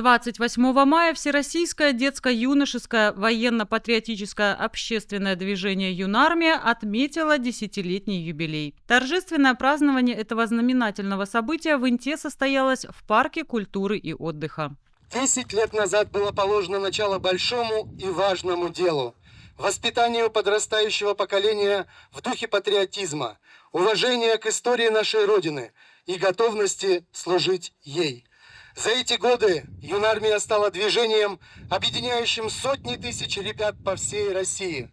28 мая Всероссийское детско-юношеское военно-патриотическое общественное движение «Юнармия» отметило 10-летний юбилей. Торжественное празднование этого знаменательного события в Инте состоялось в Парке культуры и отдыха. 10 лет назад было положено начало большому и важному делу – воспитанию подрастающего поколения в духе патриотизма, уважения к истории нашей Родины и готовности служить ей. За эти годы Юнармия стала движением, объединяющим сотни тысяч ребят по всей России.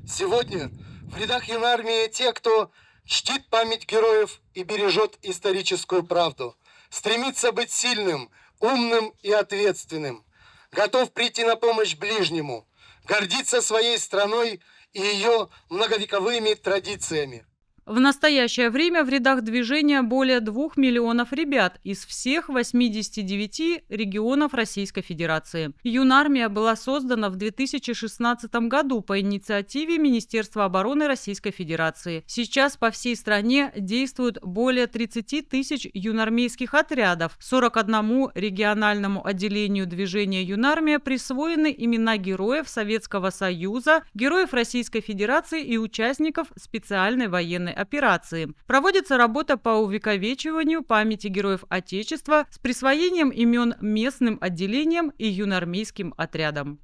Сегодня в рядах Юнармии те, кто чтит память героев и бережет историческую правду, стремится быть сильным, умным и ответственным, готов прийти на помощь ближнему, гордиться своей страной и ее многовековыми традициями. В настоящее время в рядах движения более 2 миллионов ребят из всех 89 регионов Российской Федерации. Юнармия была создана в 2016 году по инициативе Министерства обороны Российской Федерации. Сейчас по всей стране действуют более 30 тысяч юнармейских отрядов. 41 региональному отделению движения Юнармия присвоены имена героев Советского Союза, героев Российской Федерации и участников специальной военной операции. Проводится работа по увековечиванию памяти героев Отечества с присвоением имен местным отделениям и юнармейским отрядам.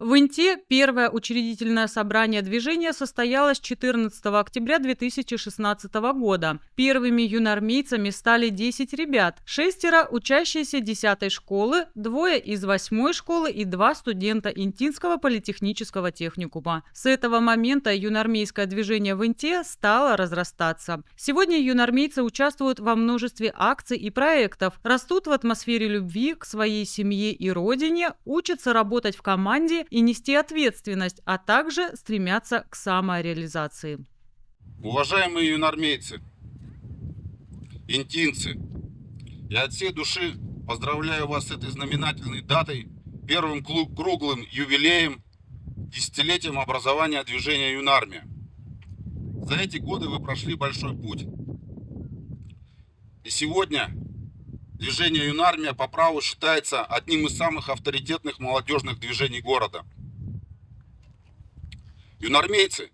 В Инте первое учредительное собрание движения состоялось 14 октября 2016 года. Первыми юнармейцами стали 10 ребят, 6 учащиеся 10-й школы, 2 из 8-й школы и 2 студента Интинского политехнического техникума. С этого момента юнармейское движение в Инте стало разрастаться. Сегодня юнармейцы участвуют во множестве акций и проектов, растут в атмосфере любви к своей семье и родине, учатся работать в команде и нести ответственность, а также стремятся к самореализации. Уважаемые юнармейцы, интинцы, я от всей души поздравляю вас с этой знаменательной датой, первым круглым юбилеем, десятилетием образования движения Юнармия. За эти годы вы прошли большой путь. И сегодня движение Юнармия по праву считается одним из самых авторитетных молодежных движений города. Юнармейцы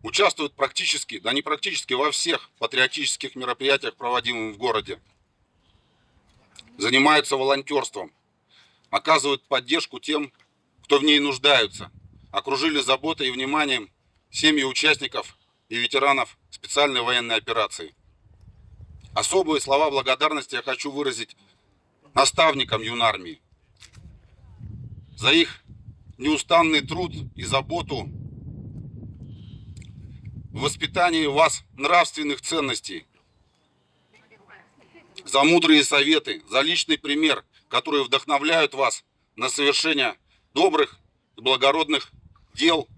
участвуют практически, да не практически, во всех патриотических мероприятиях, проводимых в городе. Занимаются волонтерством, оказывают поддержку тем, кто в ней нуждаются, окружили заботой и вниманием семьи участников и ветеранов специальной военной операции. Особые слова благодарности я хочу выразить наставникам Юнармии за их неустанный труд и заботу в воспитании в вас нравственных ценностей, за мудрые советы, за личный пример, которые вдохновляют вас на совершение добрых и благородных дел.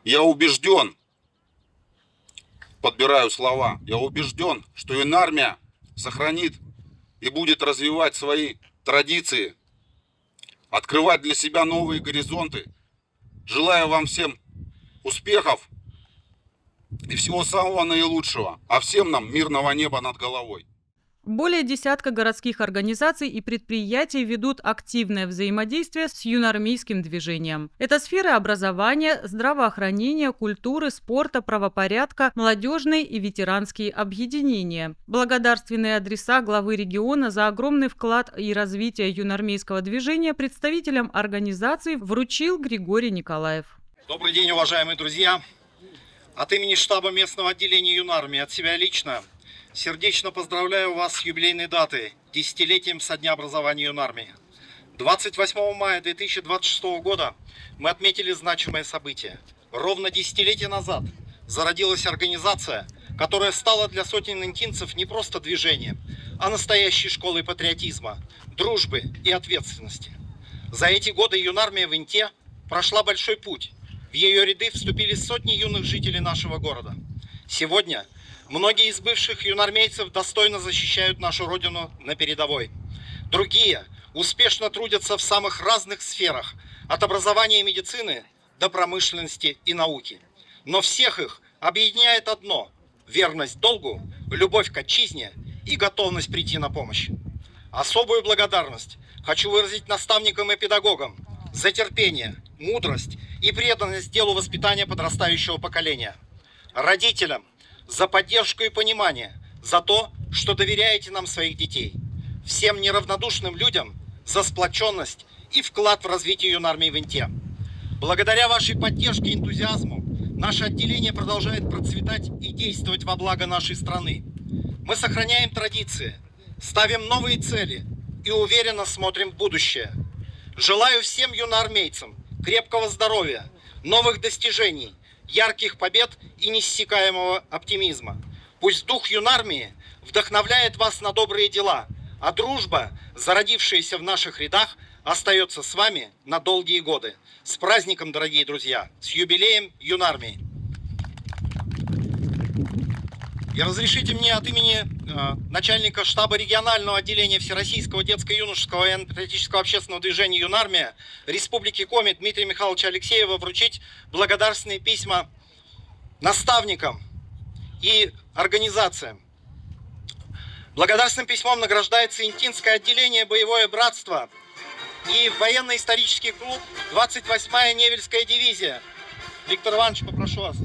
Я убежден, подбираю слова, я убежден, что Юнармия сохранит и будет развивать свои традиции, открывать для себя новые горизонты. Желаю вам всем успехов и всего самого наилучшего, а всем нам мирного неба над головой. Более десятка городских организаций и предприятий ведут активное взаимодействие с юнармейским движением. Это сферы образования, здравоохранения, культуры, спорта, правопорядка, молодежные и ветеранские объединения. Благодарственные адреса главы региона за огромный вклад и развитие юнармейского движения представителям организаций вручил Григорий Николаев. Добрый день, уважаемые друзья! От имени штаба местного отделения Юнармии, от себя лично, сердечно поздравляю вас с юбилейной датой, десятилетием со дня образования Юнармии. 28 мая 2026 года мы отметили значимое событие. Ровно десятилетие назад зародилась организация, которое стало для сотен интинцев не просто движением, а настоящей школой патриотизма, дружбы и ответственности. За эти годы юнармия в Инте прошла большой путь. В ее ряды вступили сотни юных жителей нашего города. Сегодня многие из бывших юнармейцев достойно защищают нашу родину на передовой. Другие успешно трудятся в самых разных сферах, от образования и медицины до промышленности и науки. Но всех их объединяет одно – верность долгу, любовь к отчизне и готовность прийти на помощь. Особую благодарность хочу выразить наставникам и педагогам за терпение, мудрость и преданность делу воспитания подрастающего поколения. Родителям за поддержку и понимание, за то, что доверяете нам своих детей. Всем неравнодушным людям за сплоченность и вклад в развитие юнармии в Инте. Благодаря вашей поддержке и энтузиазму наше отделение продолжает процветать и действовать во благо нашей страны. Мы сохраняем традиции, ставим новые цели и уверенно смотрим в будущее. Желаю всем юноармейцам крепкого здоровья, новых достижений, ярких побед и неиссякаемого оптимизма. Пусть дух юнармии вдохновляет вас на добрые дела, а дружба, зародившаяся в наших рядах, остается с вами на долгие годы. С праздником, дорогие друзья! С юбилеем юнармии! И разрешите мне от имени начальника штаба регионального отделения Всероссийского детско-юношеского военно-патриотического общественного движения «Юнармия» Республики Коми Дмитрия Михайловича Алексеева вручить благодарственные письма наставникам и организациям. Благодарственным письмом награждается Интинское отделение «Боевое братство» и военно-исторический клуб 28-я Невельская дивизия. Виктор Иванович, попрошу вас.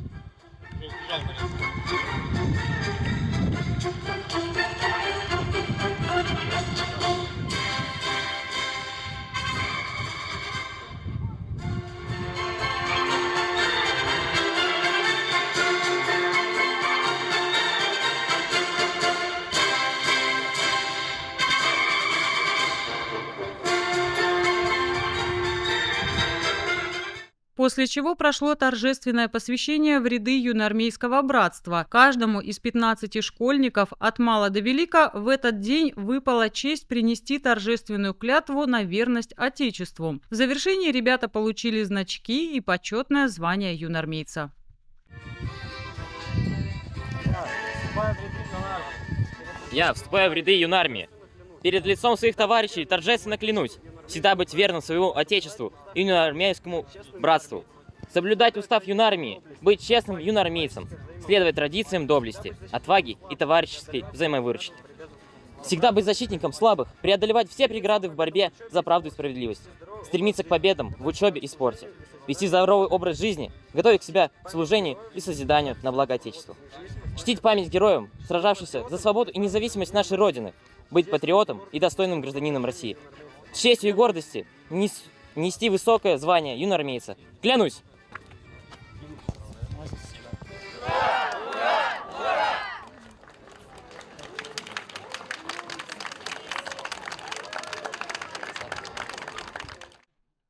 После чего прошло торжественное посвящение в ряды юноармейского братства. Каждому из 15 школьников от мала до велика в этот день выпала честь принести торжественную клятву на верность Отечеству. В завершении ребята получили значки и почетное звание юноармейца. Я вступаю в ряды юнармии. Перед лицом своих товарищей торжественно клянусь всегда быть верным своему Отечеству и юноармейскому братству, соблюдать устав юнармии, быть честным юноармейцем, следовать традициям доблести, отваги и товарищеской взаимовыручки. Всегда быть защитником слабых, преодолевать все преграды в борьбе за правду и справедливость, стремиться к победам в учебе и спорте, вести здоровый образ жизни, готовить себя к служению и созиданию на благо Отечеству. Чтить память героям, сражавшихся за свободу и независимость нашей Родины, быть патриотом и достойным гражданином России. С честью и гордостью нести высокое звание юноармейца. Клянусь!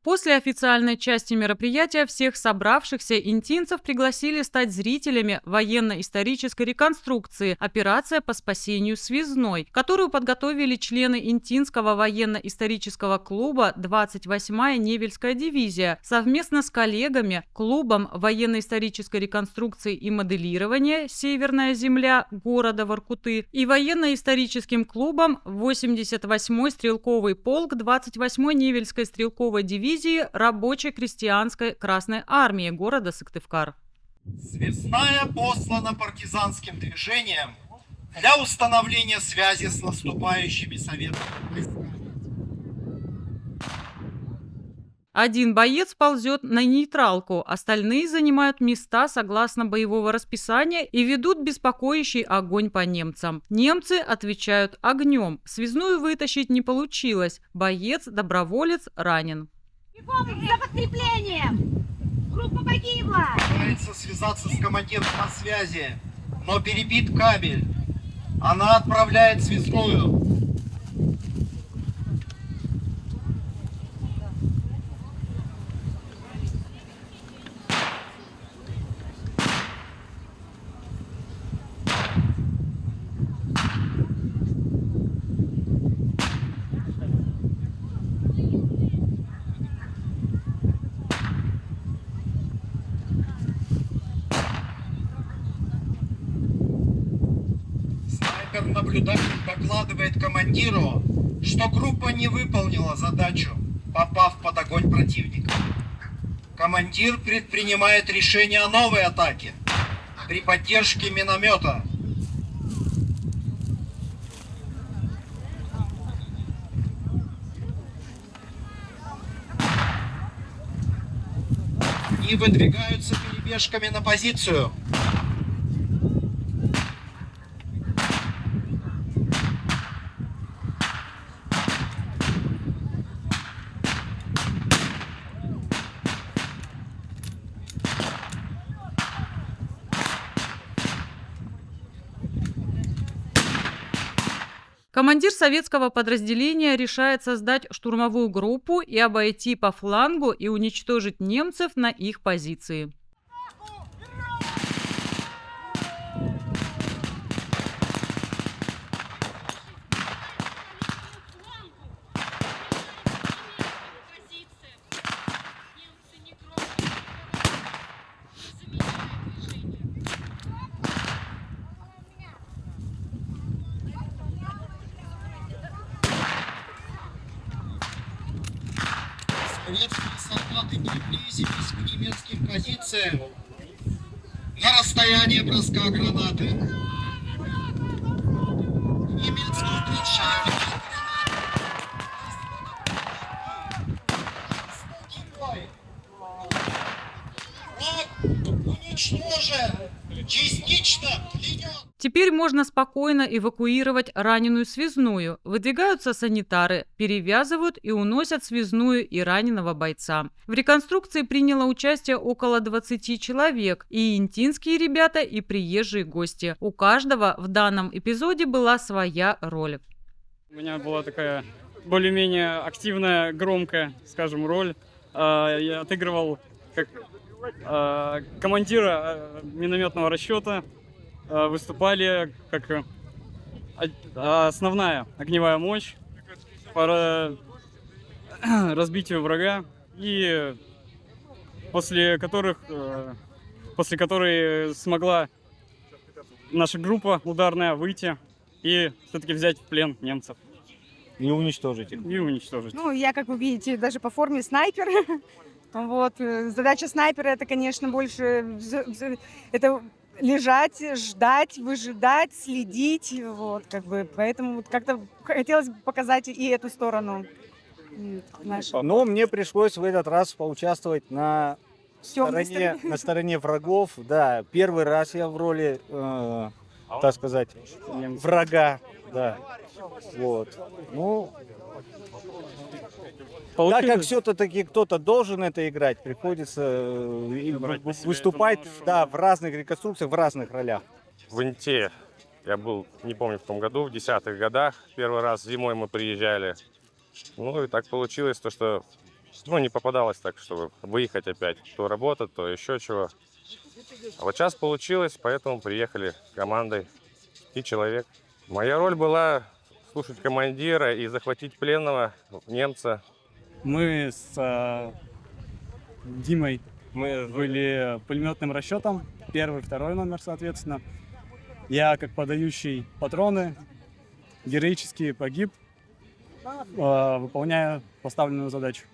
После официальной части мероприятия всех собравшихся интинцев пригласили стать зрителями военно-исторической реконструкции «Операция по спасению Связной», которую подготовили члены Интинского военно-исторического клуба 28-я Невельская дивизия совместно с коллегами клубом военно-исторической реконструкции и моделирования «Северная земля» города Воркуты и военно-историческим клубом 88-й стрелковый полк 28-й Невельской стрелковой дивизии рабоче-крестьянской Красной армии города Сыктывкар. Связная послана партизанским движением для установления связи с наступающими советами. Один боец ползет на нейтралку, остальные занимают места согласно боевого расписания и ведут беспокоящий огонь по немцам. Немцы отвечают огнем. Связную вытащить не получилось. Боец-доброволец ранен. За подкреплением! Группа погибла! Пытается связаться с командиром по связи, но перебит кабель. Она отправляет связную. снайпер-наблюдатель докладывает командиру, что группа не выполнила задачу, попав под огонь противника. Командир предпринимает решение о новой атаке при поддержке миномета. И выдвигаются перебежками на позицию. Командир советского подразделения решает создать штурмовую группу и обойти по флангу и уничтожить немцев на их позиции. Советские солдаты приблизились к немецким позициям на расстояние броска гранаты. Немецкие траншеи. Враг уничтожен, частично пленен. Теперь можно спокойно эвакуировать раненую связную. Выдвигаются санитары, перевязывают и уносят связную и раненого бойца. В реконструкции приняло участие около 20 человек. И интинские ребята, и приезжие гости. У каждого в данном эпизоде была своя роль. У меня была такая более-менее активная, громкая, скажем, роль. Я отыгрывал как командира минометного расчета. Выступали как основная огневая мощь по разбитию врага, и после которой смогла наша группа ударная выйти и все-таки взять в плен немцев. И уничтожить их. И уничтожить. Ну, я, как вы видите, даже по форме снайпер. Вот. Задача снайпера — это, конечно, больше это лежать, ждать, выжидать, следить. Вот, как бы. Поэтому вот как-то хотелось бы показать и эту сторону нашу. Но мне пришлось в этот раз поучаствовать на стороне врагов. Да, первый раз я в роли, так сказать, врага. Да. Вот. Ну, так как все-таки кто-то должен это играть, приходится выступать, да, в разных реконструкциях, в разных ролях. В Инте я был, не помню, в том году, в 10-х годах. Первый раз зимой мы приезжали. Ну и так получилось, то, что не попадалось так, чтобы выехать опять. То работа, то еще чего. А вот сейчас получилось, поэтому приехали командой и человек. Моя роль была слушать командира и захватить пленного немца. Мы с Димой были пулеметным расчетом, первый, второй номер, соответственно. Я, как подающий патроны, героически погиб, выполняя поставленную задачу.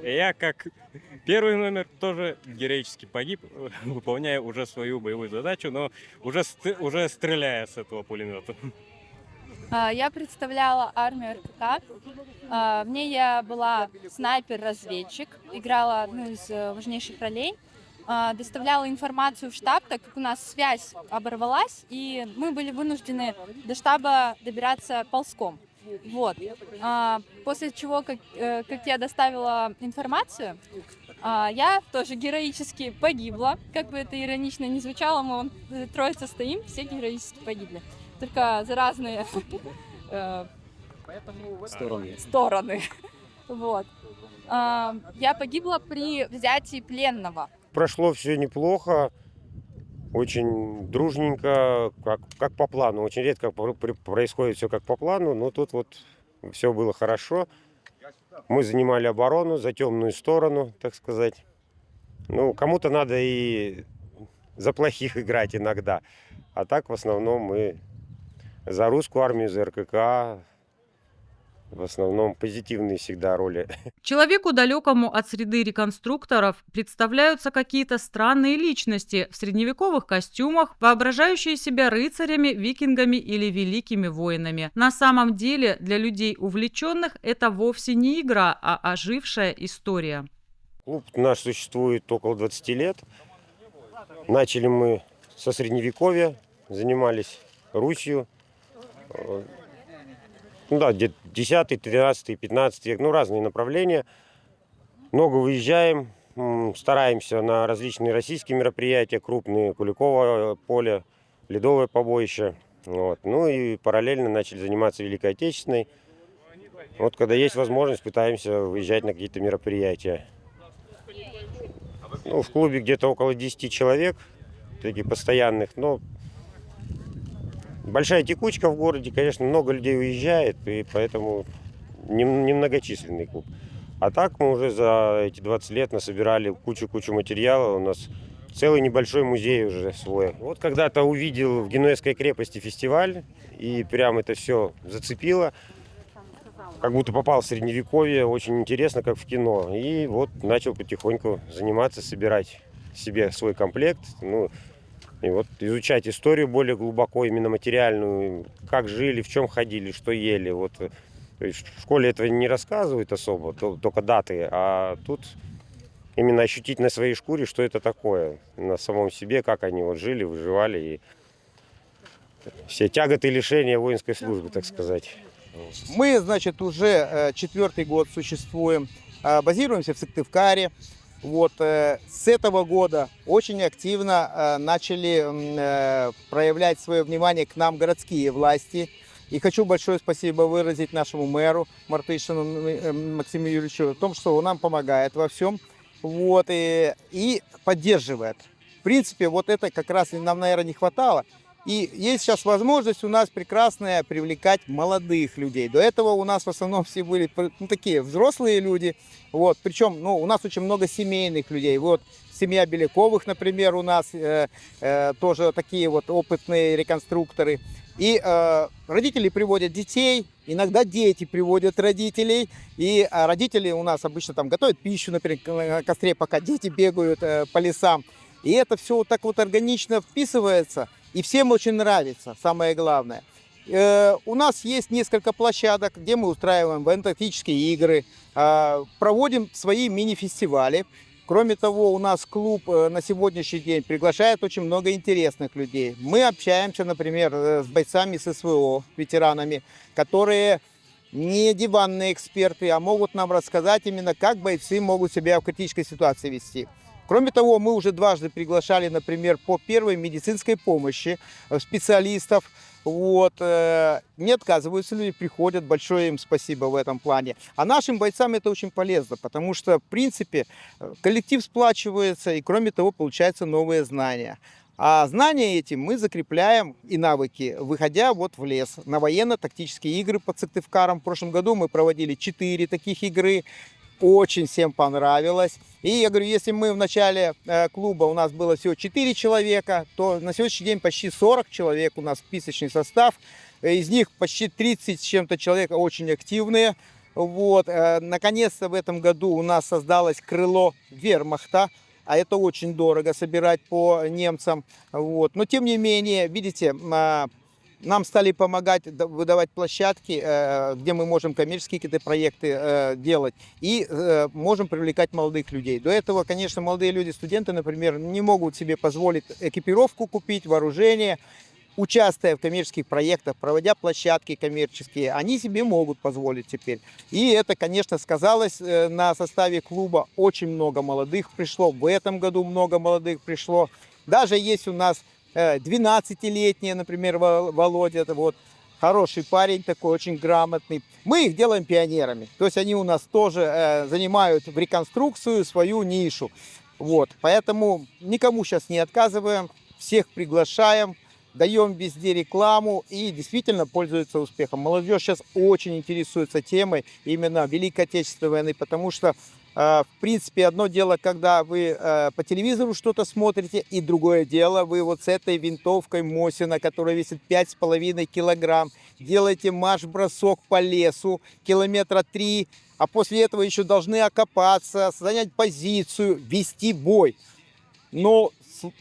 Я, как первый номер, тоже героически погиб, выполняя уже свою боевую задачу, но уже стреляя с этого пулемета. Я представляла армию РКК. В ней я была снайпер-разведчик, играла одну из важнейших ролей. Доставляла информацию в штаб, так как у нас связь оборвалась, и мы были вынуждены до штаба добираться ползком. Вот. После чего, как я доставила информацию, я тоже героически погибла. Как бы это иронично ни звучало, мы троица стоим, все героически погибли. Только за разные стороны. Вот. Я погибла при взятии пленного. Прошло все неплохо, очень дружненько, как по плану. Очень редко происходит все как по плану, но тут вот все было хорошо. Мы занимали оборону за темную сторону, так сказать. Ну, кому-то надо и за плохих играть иногда. А так в основном мы за русскую армию, за РКК. В основном позитивные всегда роли. Человеку, далекому от среды реконструкторов, представляются какие-то странные личности в средневековых костюмах, воображающие себя рыцарями, викингами или великими воинами. На самом деле, для людей увлеченных, это вовсе не игра, а ожившая история. Клуб наш существует около 20 лет. Начали мы со Средневековья, занимались Русью. Ну да, где-то 10, 13, 15 век, ну разные направления. Много выезжаем, стараемся на различные российские мероприятия, крупные, Куликово поле, Ледовое побоище. Вот. Ну и параллельно начали заниматься Великой Отечественной. Вот когда есть возможность, пытаемся выезжать на какие-то мероприятия. Ну, в клубе где-то около 10 человек, таких постоянных, но большая текучка в городе, конечно, много людей уезжает, и поэтому немногочисленный клуб. А так мы уже за эти 20 лет насобирали кучу материала. У нас целый небольшой музей уже свой. Вот когда-то увидел в Генуэзской крепости фестиваль, и прям это все зацепило. Как будто попал в Средневековье, очень интересно, как в кино. И вот начал потихоньку заниматься, собирать себе свой комплект. Ну, и вот изучать историю более глубоко, именно материальную, как жили, в чем ходили, что ели. Вот, то есть в школе этого не рассказывают особо, только даты, а тут именно ощутить на своей шкуре, что это такое, на самом себе, как они вот жили, выживали, и все тяготы и лишения воинской службы, так сказать. Мы, значит, уже 4-й год существуем, базируемся в Сыктывкаре. Вот, с этого года очень активно начали проявлять свое внимание к нам городские власти. И хочу большое спасибо выразить нашему мэру Мартышину Максиму Юрьевичу о том, что он нам помогает во всем, вот, и поддерживает. В принципе, вот это как раз нам, наверное, не хватало. И есть сейчас возможность у нас прекрасная привлекать молодых людей. До этого у нас в основном все были такие взрослые люди. Вот, причем у нас очень много семейных людей. Вот семья Беляковых, например, у нас тоже такие вот опытные реконструкторы. И родители приводят детей, иногда дети приводят родителей. И родители у нас обычно там готовят пищу, например, на костре, пока дети бегают по лесам. И это все вот так вот органично вписывается. И всем очень нравится, самое главное. У нас есть несколько площадок, где мы устраиваем военно-тактические игры, проводим свои мини-фестивали. Кроме того, у нас клуб на сегодняшний день приглашает очень много интересных людей. Мы общаемся, например, с бойцами СВО, ветеранами, которые не диванные эксперты, а могут нам рассказать именно, как бойцы могут себя в критической ситуации вести. Кроме того, мы уже дважды приглашали, например, по первой медицинской помощи специалистов. Вот. Не отказываются люди, приходят. Большое им спасибо в этом плане. А нашим бойцам это очень полезно, потому что, в принципе, коллектив сплачивается, и, кроме того, получаются новые знания. А знания эти мы закрепляем и навыки, выходя вот в лес на военно-тактические игры под Сыктывкаром. В прошлом году мы проводили 4 таких игры. Очень всем понравилось. И я говорю, если мы в начале клуба у нас было всего 4 человека, то на сегодняшний день почти 40 человек у нас списочный состав. Из них почти 30 с чем-то человек очень активные. Вот. Наконец-то в этом году у нас создалось крыло вермахта. А это очень дорого собирать по немцам. Вот. Но тем не менее, видите, нам стали помогать выдавать площадки, где мы можем коммерческие какие-то проекты делать и можем привлекать молодых людей. До этого, конечно, молодые люди, студенты, например, не могут себе позволить экипировку купить, вооружение. Участвуя в коммерческих проектах, проводя площадки коммерческие, они себе могут позволить теперь. И это, конечно, сказалось на составе клуба. Очень много молодых пришло. В этом году много молодых пришло. Даже есть у нас 12-летний, например, Володя, это вот хороший парень такой, очень грамотный. Мы их делаем пионерами, то есть они у нас тоже занимают в реконструкцию свою нишу. Вот, поэтому никому сейчас не отказываем, всех приглашаем, даем везде рекламу и действительно пользуются успехом. Молодежь сейчас очень интересуется темой именно Великой Отечественной войны, потому что В принципе, одно дело, когда вы по телевизору что-то смотрите, и другое дело, вы вот с этой винтовкой Мосина, которая весит 5,5 килограмм, делаете марш-бросок по лесу километра 3, а после этого еще должны окопаться, занять позицию, вести бой. Но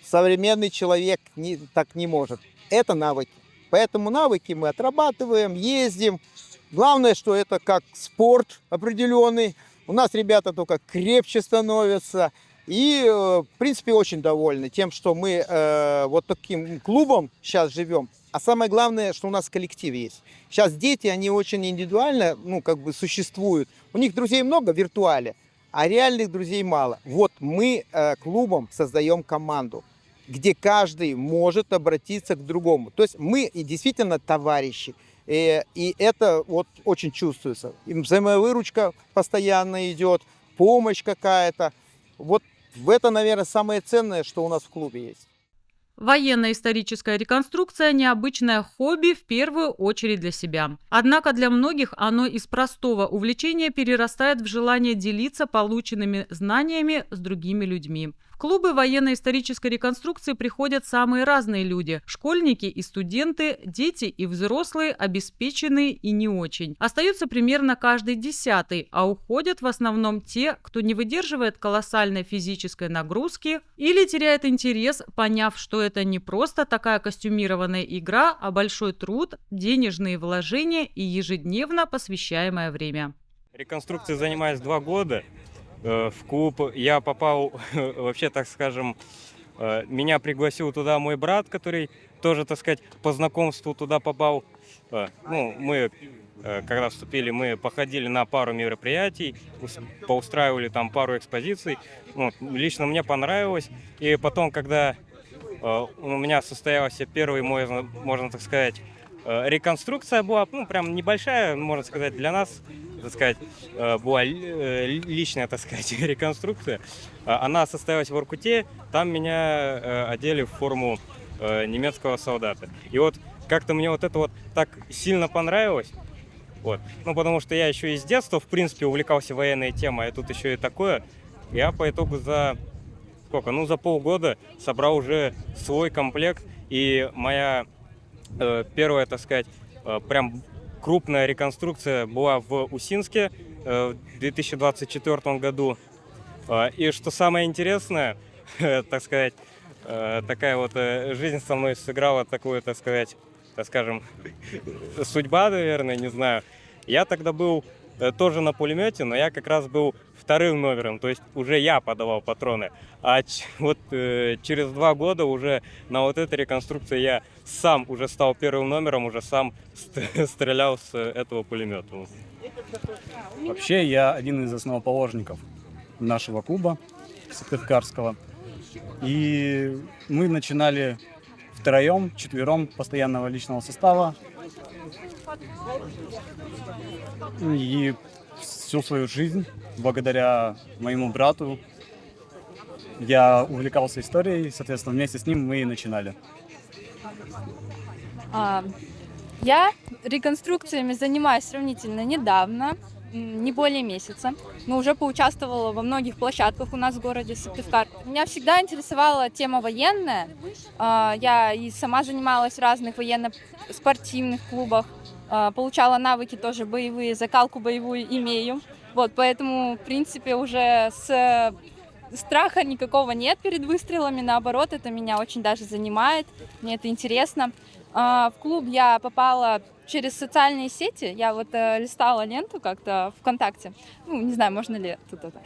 современный человек так не может. Это навыки. Поэтому навыки мы отрабатываем, ездим. Главное, что это как спорт определенный. У нас ребята только крепче становятся. И, в принципе, очень довольны тем, что мы вот таким клубом сейчас живем. А самое главное, что у нас коллектив есть. Сейчас дети, они очень индивидуально, существуют. У них друзей много в виртуале, а реальных друзей мало. Вот мы клубом создаем команду, где каждый может обратиться к другому. То есть мы действительно товарищи. И это вот очень чувствуется. И взаимовыручка постоянно идет, помощь какая-то. Вот в это, наверное, самое ценное, что у нас в клубе есть. Военно-историческая реконструкция – необычное хобби в первую очередь для себя. Однако для многих оно из простого увлечения перерастает в желание делиться полученными знаниями с другими людьми. В клубы военно-исторической реконструкции приходят самые разные люди – школьники и студенты, дети и взрослые, обеспеченные и не очень. Остаются примерно каждый 10-й, а уходят в основном те, кто не выдерживает колоссальной физической нагрузки или теряет интерес, поняв, что это не просто такая костюмированная игра, а большой труд, денежные вложения и ежедневно посвящаемое время. Реконструкцией занимаюсь 2 года. В клуб я попал, вообще, так скажем, меня пригласил туда мой брат, который тоже, так сказать, по знакомству туда попал. Мы, когда вступили, мы походили на пару мероприятий, поустраивали там пару экспозиций. Лично мне понравилось. И потом, когда у меня состоялся первый, можно так сказать, реконструкция была, прям небольшая, можно сказать, для нас, так сказать, была личная, так сказать, реконструкция. Она состоялась в Воркуте, там меня одели в форму немецкого солдата. И вот как-то мне вот это вот так сильно понравилось, потому что я еще и с детства, в принципе, увлекался военной темой, а тут еще и такое. Я по итогу за полгода собрал уже свой комплект, и моя первая, так сказать, прям крупная реконструкция была в Усинске в 2024 году. И что самое интересное, так сказать, такая вот жизнь со мной сыграла такую, так скажем, судьба, наверное, не знаю. Я тогда был тоже на пулемете, но я как раз был 2-м номером, то есть уже я подавал патроны. А через 2 года уже на вот этой реконструкции я сам уже стал 1-м номером, уже сам стрелял с этого пулемета. Вообще, я один из основоположников нашего клуба Сыктывкарского. И мы начинали 2-м, 4-м постоянного личного состава. И всю свою жизнь, благодаря моему брату, я увлекался историей, соответственно, вместе с ним мы и начинали. Я реконструкциями занимаюсь сравнительно недавно, не более месяца, но уже поучаствовала во многих площадках у нас в городе Сыктывкар. Меня всегда интересовала тема военная. Я и сама занималась в разных военно-спортивных клубах, получала навыки тоже боевые, закалку боевую имею. Поэтому, в принципе, уже страха никакого нет перед выстрелами, наоборот, это меня очень даже занимает, мне это интересно. В клуб я попала через социальные сети, я листала ленту как-то ВКонтакте, не знаю, можно ли тут это,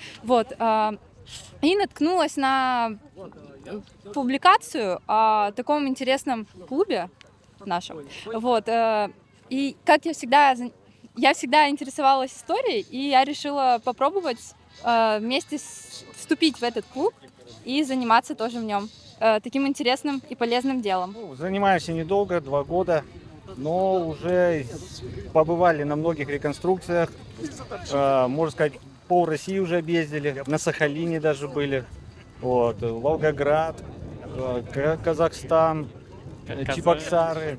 и наткнулась на публикацию о таком интересном клубе нашем, и как я всегда интересовалась историей, и я решила попробовать вместе вступить в этот клуб и заниматься тоже в нем таким интересным и полезным делом. Занимаемся недолго, 2 года, но уже побывали на многих реконструкциях. Можно сказать, пол России уже объездили, на Сахалине даже были, Волгоград, Казахстан, Чебоксары.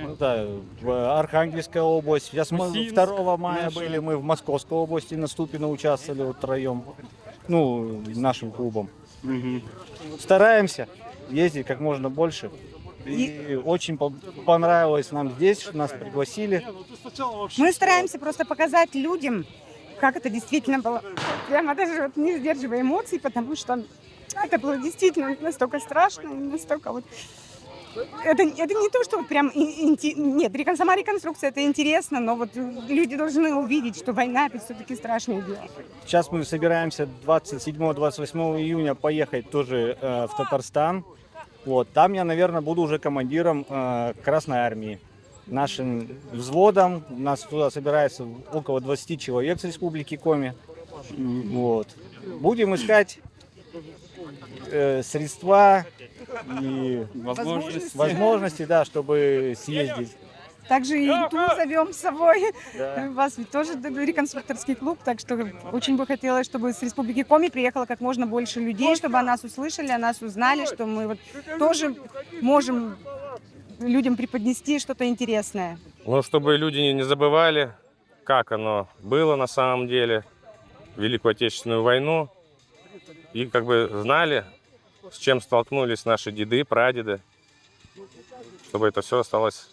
Ну да, в Архангельская область. Сейчас мы 2 мая были, мы в Московской области на Ступино участвовали вот втроем. Ну, нашим клубом. Стараемся ездить как можно больше. И очень понравилось нам здесь, что нас пригласили. Мы стараемся просто показать людям, как это действительно было. Прямо даже вот не сдерживая эмоций, потому что это было действительно настолько страшно, настолько вот... Это не то, что вот прям... Нет, сама реконструкция это интересно, но вот люди должны увидеть, что война это все-таки страшное дело. Сейчас мы собираемся 27-28 июня поехать тоже в Татарстан. Вот, там я, наверное, буду уже командиром Красной Армии. Нашим взводом. У нас туда собирается около 20 человек с Республики Коми. Вот. Будем искать средства и возможности, да, чтобы съездить. Также и ту зовем с собой. Да. У вас ведь тоже реконструкторский клуб, так что очень бы хотелось, чтобы с Республики Коми приехало как можно больше людей, чтобы о нас услышали, о нас узнали, что мы вот тоже можем людям преподнести что-то интересное. Ну, чтобы люди не забывали, как оно было на самом деле, Великую Отечественную войну, и как бы знали, с чем столкнулись наши деды, прадеды, чтобы это все осталось,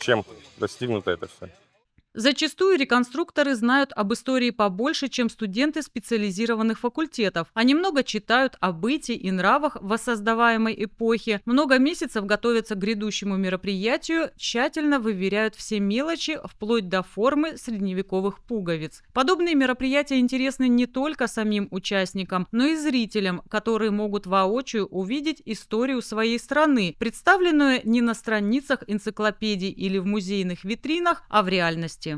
чем достигнуто это все. Зачастую реконструкторы знают об истории побольше, чем студенты специализированных факультетов. Они много читают о быте и нравах воссоздаваемой эпохи, много месяцев готовятся к грядущему мероприятию, тщательно выверяют все мелочи, вплоть до формы средневековых пуговиц. Подобные мероприятия интересны не только самим участникам, но и зрителям, которые могут воочию увидеть историю своей страны, представленную не на страницах энциклопедий или в музейных витринах, а в реальности.